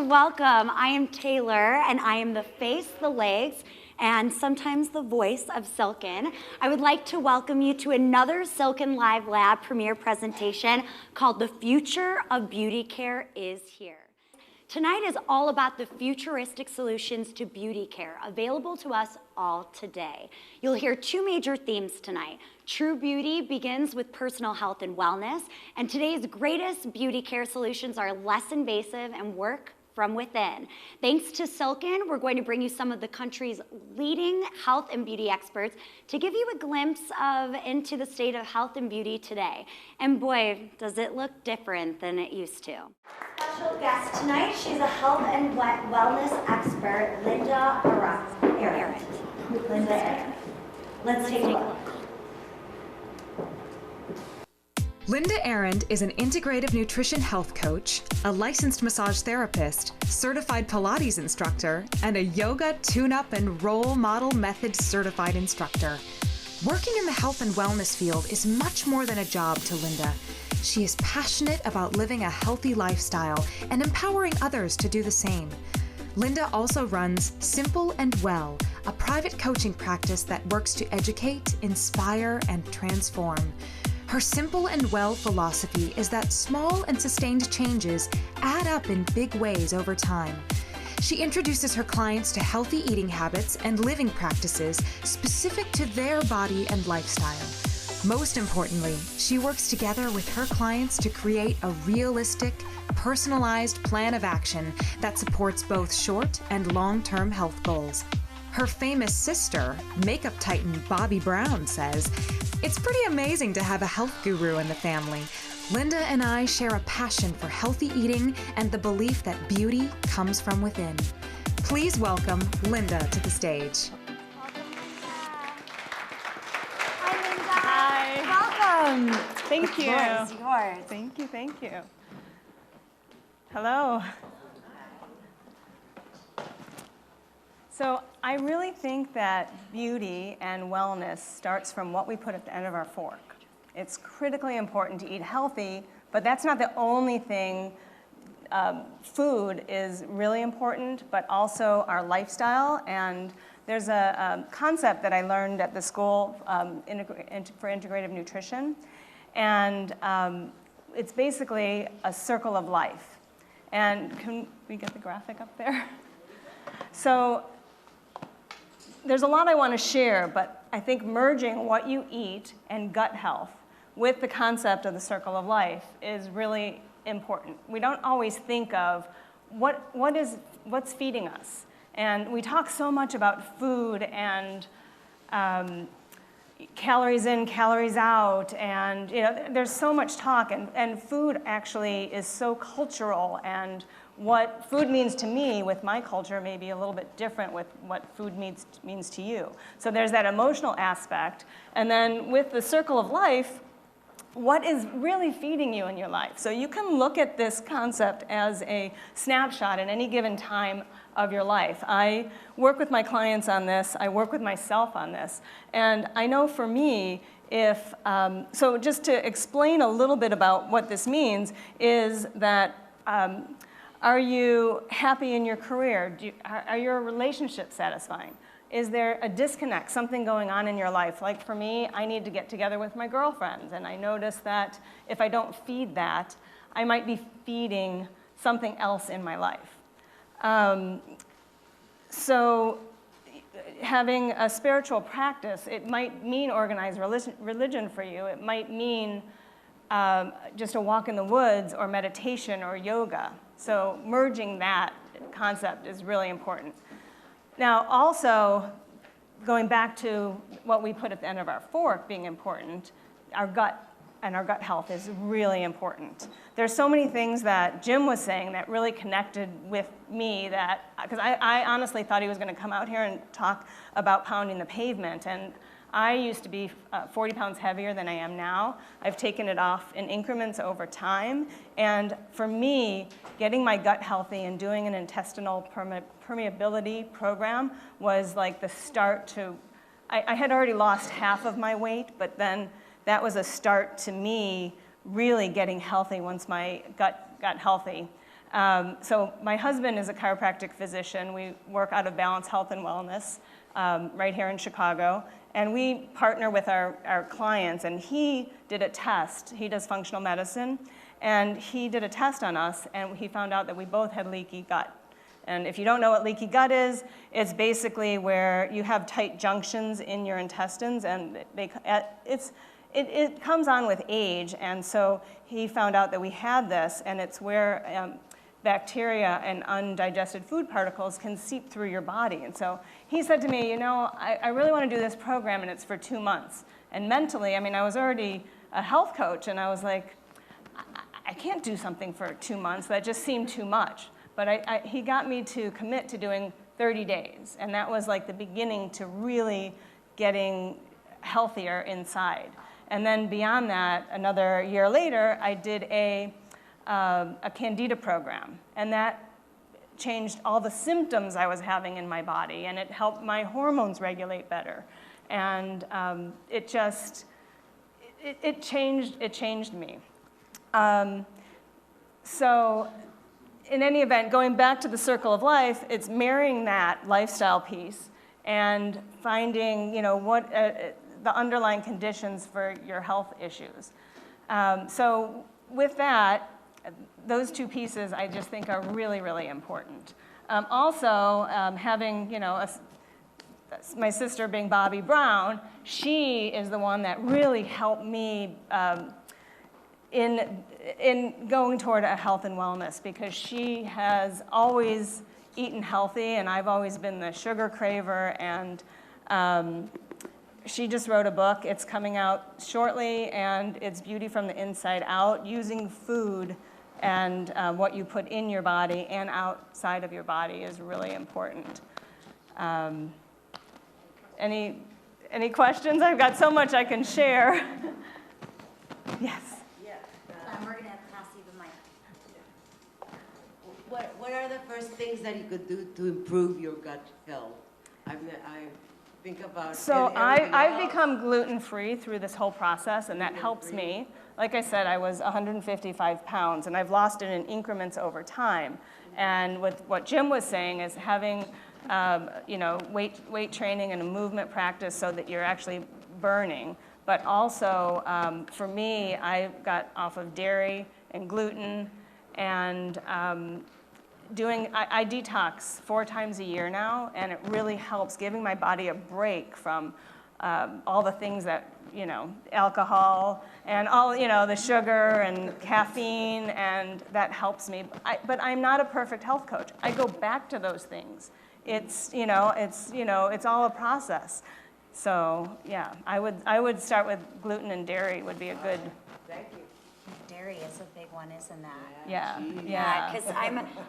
Welcome. I am Taylor, and I am the face, the legs, and sometimes the voice of Silken. I would like to welcome you to another Silken Live Lab premiere presentation called The Future of Beauty Care is Here. Tonight is all about the futuristic solutions to beauty care available to us all today. You'll hear two major themes tonight. True beauty begins with personal health and wellness, and today's greatest beauty care solutions are less invasive and work from within. Thanks to Silken, we're going to bring you some of the country's leading health and beauty experts to give you a glimpse into the state of health and beauty today. And boy, does it look different than it used to. Special guest tonight, she's a health and wellness expert, Linda Arrandt. Linda Arrandt. Let's take a look. Linda Arrandt is an integrative nutrition health coach, a licensed massage therapist, certified Pilates instructor, and a yoga tune-up and role model method certified instructor. Working in the health and wellness field is much more than a job to Linda. She is passionate about living a healthy lifestyle and empowering others to do the same. Linda also runs Simple and Well, a private coaching practice that works to educate, inspire, and transform. Her Simple and Well philosophy is that small and sustained changes add up in big ways over time. She introduces her clients to healthy eating habits and living practices specific to their body and lifestyle. Most importantly, she works together with her clients to create a realistic, personalized plan of action that supports both short and long-term health goals. Her famous sister, makeup titan Bobbi Brown, says, "It's pretty amazing to have a health guru in the family. Linda and I share a passion for healthy eating and the belief that beauty comes from within." Please welcome Linda to the stage. Hi, Linda. Hi. Welcome. Thank you. The floor is yours. Thank you, thank you. Hello. So I really think that beauty and wellness starts from what we put at the end of our fork. It's critically important to eat healthy, but that's not the only thing. Food is really important, but also our lifestyle. And there's a concept that I learned at the school for integrative nutrition. And it's basically a circle of life. And can we get the graphic up there? So there's a lot I want to share, but I think merging what you eat and gut health with the concept of the circle of life is really important. We don't always think of what's feeding us. And we talk so much about food and calories in, calories out, and there's so much talk, and food actually is so cultural, and what food means to me with my culture may be a little bit different with what food means to you. So there's that emotional aspect, and then with the circle of life, what is really feeding you in your life? So you can look at this concept as a snapshot at any given time of your life. I work with my clients on this. I work with myself on this. And I know for me, so just to explain a little bit about what this means is that are you happy in your career? Are your relationships satisfying? Is there a disconnect, something going on in your life? Like for me, I need to get together with my girlfriends, and I notice that if I don't feed that, I might be feeding something else in my life. So having a spiritual practice, it might mean organized religion for you. It might mean just a walk in the woods or meditation or yoga. So merging that concept is really important. Now, also, going back to what we put at the end of our fork being important, our gut and our gut health is really important. There's so many things that Jim was saying that really connected with me because I honestly thought he was going to come out here and talk about pounding the pavement. And I used to be 40 pounds heavier than I am now. I've taken it off in increments over time. And for me, getting my gut healthy and doing an intestinal permeability program was like the start to, I had already lost half of my weight, but then that was a start to me really getting healthy once my gut got healthy. So my husband is a chiropractic physician. We work out of Balance Health and Wellness right here in Chicago. And we partner with our clients, and he did a test. He does functional medicine, and he did a test on us, and he found out that we both had leaky gut. And if you don't know what leaky gut is, it's basically where you have tight junctions in your intestines, and it comes on with age. And so he found out that we had this, and it's where bacteria and undigested food particles can seep through your body. And so he said to me, I really want to do this program, and it's for 2 months. And mentally, I was already a health coach, and I was like, I can't do something for 2 months. That just seemed too much. But he got me to commit to doing 30 days, and that was like the beginning to really getting healthier inside. And then beyond that, another year later, I did a Candida program, and that changed all the symptoms I was having in my body, and it helped my hormones regulate better. And it changed me. So in any event, going back to the circle of life, it's marrying that lifestyle piece and finding, what the underlying conditions for your health issues. So with that, those two pieces I just think are really, really important. Also, having, my sister being Bobby Brown, she is the one that really helped me in going toward a health and wellness, because she has always eaten healthy, and I've always been the sugar craver, and she just wrote a book. It's coming out shortly, and it's Beauty from the Inside Out, using food and what you put in your body and outside of your body is really important. Any questions? I've got so much I can share. Yes. We're going to pass you the mic. What are the first things that you could do to improve your gut health? I think about. So everything I've else. become gluten-free through this whole process, and that helps me. Like I said, I was 155 pounds, and I've lost it in increments over time. And with what Jim was saying is having, weight training and a movement practice so that you're actually burning. But also, for me, I got off of dairy and gluten, and I detox 4 times a year now, and it really helps giving my body a break from all the things that, alcohol and all, the sugar and caffeine, and that helps me. But I'm not a perfect health coach. I go back to those things. It's all a process. So yeah, I would start with gluten and dairy would be a good. Thank you. Dairy is a big one, isn't that? Yeah. Because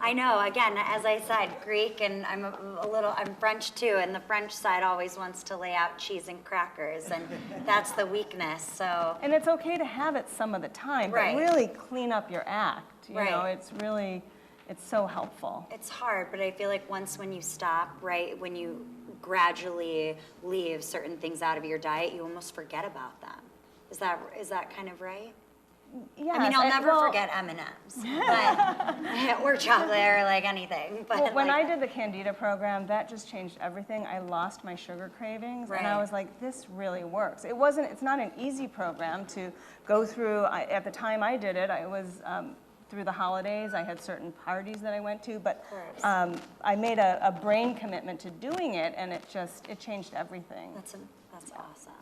I know, again, as I said, Greek, and I'm I'm French too, and the French side always wants to lay out cheese and crackers, and that's the weakness, so. And it's okay to have it some of the time, but Right. really clean up your act. Right. It's so helpful. It's hard, but I feel like when you stop, right, when you gradually leave certain things out of your diet, you almost forget about them. Is that kind of right? Yes, I mean, I'll never forget M&Ms, or chocolate or like anything. But Well, when like, I did the Candida program, that just changed everything. I lost my sugar cravings, and I Right. was like, this really works. It's not an easy program to go through. At the time I did it, I was through the holidays. I had certain parties that I went to, but course. I made a brain commitment to doing it, and it changed everything. that's awesome.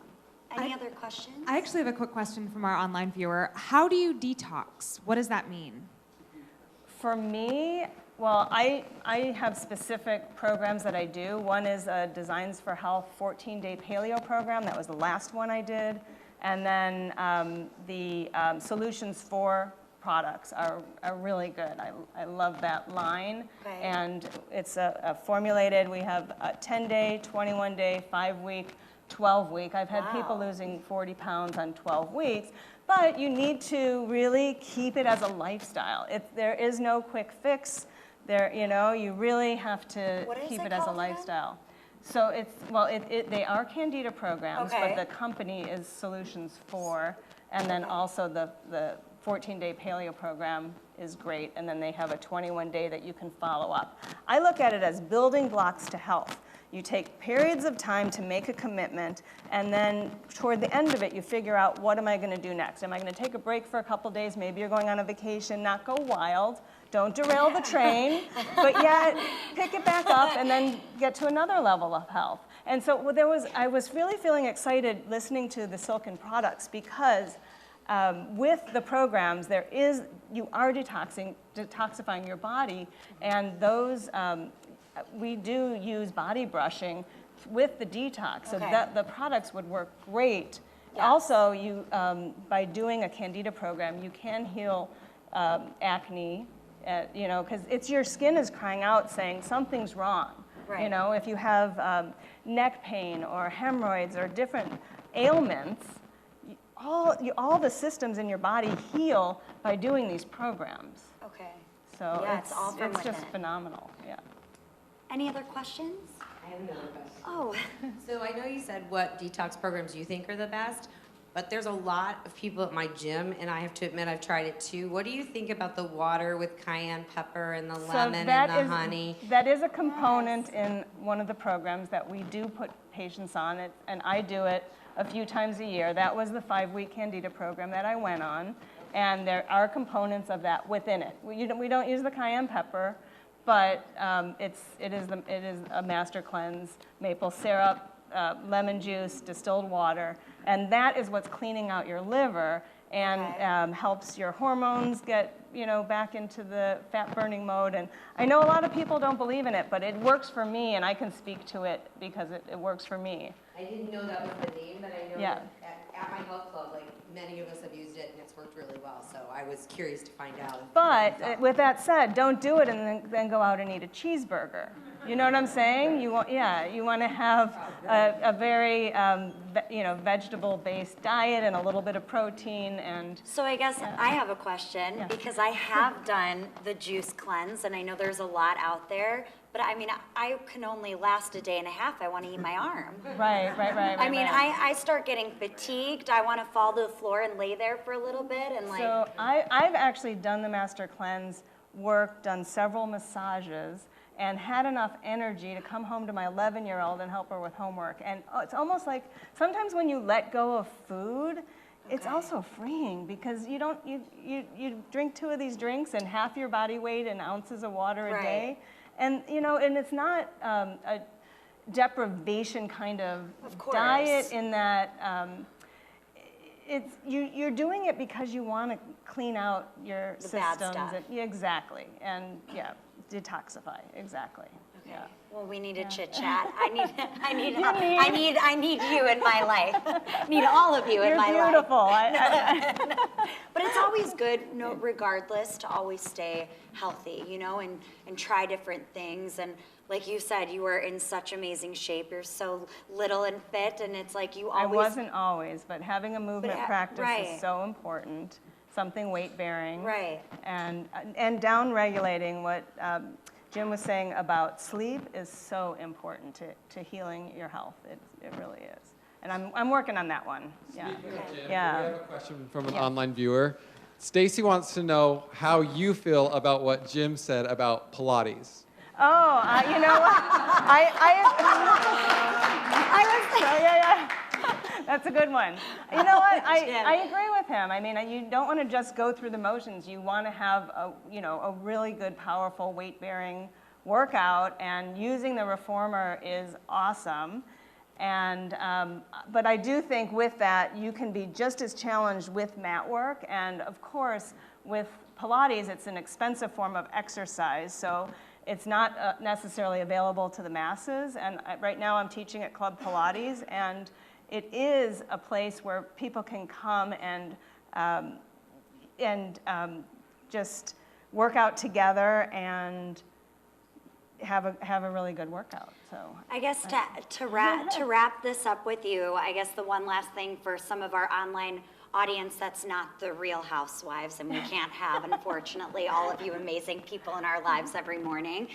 Any other questions? I actually have a quick question from our online viewer. How do you detox? What does that mean? For me, well, I have specific programs that I do. One is a Designs for Health 14-day paleo program. That was the last one I did. And then the Solutions for products are really good. I love that line. Okay. And it's a formulated, we have a 10-day, 21-day, 5-week, 12-week. I've had people Wow. losing 40 pounds on 12 weeks, but you need to really keep it as a lifestyle. There is no quick fix. You really have to What is keep it it as a called again? lifestyle. So they are Candida programs, Okay. but the company is Solutions for, and then also the 14-day paleo program is great, and then they have a 21-day that you can follow up. I look at it as building blocks to health. You take periods of time to make a commitment, and then toward the end of it, you figure out, what am I going to do next? Am I going to take a break for a couple days? Maybe you're going on a vacation, not go wild. Don't derail the train, but yet pick it back up and then get to another level of health. And so I was really feeling excited listening to the Silken products, because with the programs, you are detoxifying your body, and those, we do use body brushing with the detox, so that the products would work great. Yes. Also, by doing a Candida program, you can heal acne, because it's your skin is crying out saying something's wrong. Right. If you have neck pain or hemorrhoids or different ailments, all the systems in your body heal by doing these programs. Okay. So yeah, it's just phenomenal. Yeah. Any other questions? I have another question. Oh. So I know you said what detox programs you think are the best, but there's a lot of people at my gym, and I have to admit I've tried it too. What do you think about the water with cayenne pepper and the lemon and the honey? That is a component in one of the programs that we do put patients on, and I do it a few times a year. That was the 5-week Candida program that I went on, and there are components of that within it. We don't use the cayenne pepper, but it is a master cleanse, maple syrup, lemon juice, distilled water, and that is what's cleaning out your liver and helps your hormones get back into the fat burning mode. And I know a lot of people don't believe in it, but it works for me, and I can speak to it because it works for me. I didn't know that was the name, but I know that at my health club, like, many of us have used it, and it's worked really well. So I was curious to find out. But with that said, don't do it and then go out and eat a cheeseburger. You know what I'm saying? You want to have a very vegetable-based diet and a little bit of protein and. So I guess I have a question because I have done the juice cleanse, and I know there's a lot out there. But I mean, I can only last a day and a half. I want to eat my arm. Right. I mean, I start getting fatigued. I want to fall to the floor and lay there for a little bit and like. So I've actually done the Master Cleanse work, done several massages, and had enough energy to come home to my 11-year-old and help her with homework. And it's almost like sometimes when you let go of food, it's also freeing, because you drink 2 of these drinks and half your body weight in ounces of water a day. And and it's not a deprivation kind of diet in that you're doing it because you want to clean out your systems. Bad stuff. Exactly, and detoxify. Exactly. Okay. Yeah. Well, we need to chit chat. I need you in my life. I need all of you in my life. You're beautiful. But it's always good, regardless, to always stay healthy, and try different things. And like you said, you were in such amazing shape. You're so little and fit, and it's like you always. I wasn't always, but having a movement practice is so important. Something weight bearing. Right. And down regulating what. Jim was saying about sleep is so important to healing your health. It really is. And I'm working on that one. Speaking of Jim, we have a question from an online viewer. Stacy wants to know how you feel about what Jim said about Pilates. Oh, you know what? That's a good one. You know what? I agree with him. I mean, you don't want to just go through the motions. You want to have a really good, powerful weight-bearing workout, and using the reformer is awesome. And but I do think with that, you can be just as challenged with mat work, and of course, with Pilates, it's an expensive form of exercise, so it's not necessarily available to the masses. And right now, I'm teaching at Club Pilates, and it is a place where people can come and just work out together and have a really good workout. So I guess to wrap this up with you, I guess the one last thing for some of our online audience that's not the Real Housewives, and we can't have, unfortunately, all of you amazing people in our lives every morning.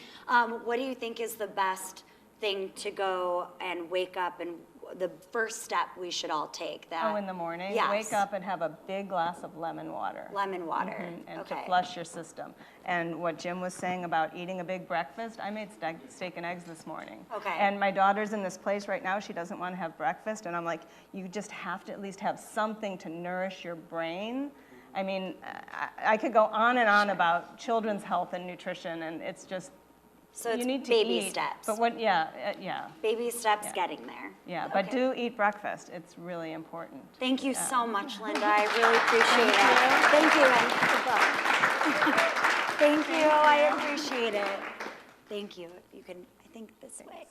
What do you think is the best thing to go and wake up and the first step we should all take? That, Oh, in the morning? Yes. Wake up and have a big glass of lemon water. Lemon water. And Okay. to flush your system. And what Jim was saying about eating a big breakfast, I made steak and eggs this morning. Okay. And my daughter's in this place right now, she doesn't want to have breakfast, and I'm like, you just have to at least have something to nourish your brain. I mean, I could go on and on about children's health and nutrition, and it's just, So it's you need to baby eat. steps. But what, yeah, Baby steps Yeah. getting there. yeah. But Okay. do eat breakfast, it's really important. Thank you so much, Linda. I really appreciate it. Thank you, and the book. Thank you. I appreciate it. Thank you. You can, I think, this way.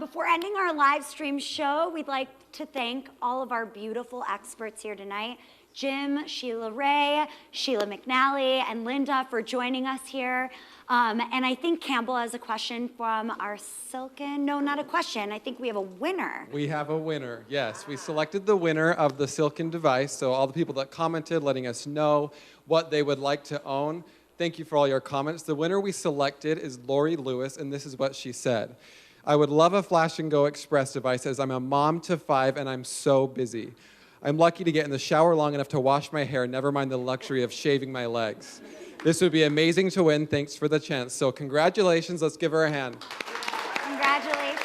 Before ending our live stream show, we'd like to thank all of our beautiful experts here tonight. Jim, Sheila Ray, Sheila McNally, and Linda for joining us here. And I think Campbell has a question from our Silken. No, not a question. I think we have a winner. We have a winner, yes. We selected the winner of the Silken device, so all the people that commented, letting us know what they would like to own. Thank you for all your comments. The winner we selected is Lori Lewis, and this is what she said. I would love a Flash and Go Express device as I'm a mom to 5 and I'm so busy. I'm lucky to get in the shower long enough to wash my hair, never mind the luxury of shaving my legs. This would be amazing to win. Thanks for the chance. So congratulations. Let's give her a hand. Congratulations.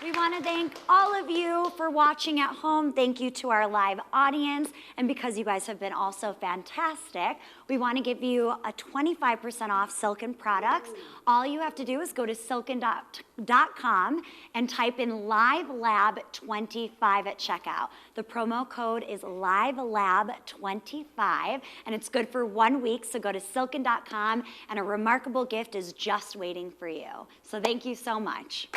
We want to thank all of you for watching at home. Thank you to our live audience. And because you guys have been also fantastic, we want to give you a 25% off Silken products. All you have to do is go to silken.com and type in LiveLab25 at checkout. The promo code is LiveLab25, and it's good for 1 week. So go to silken.com, and a remarkable gift is just waiting for you. So thank you so much.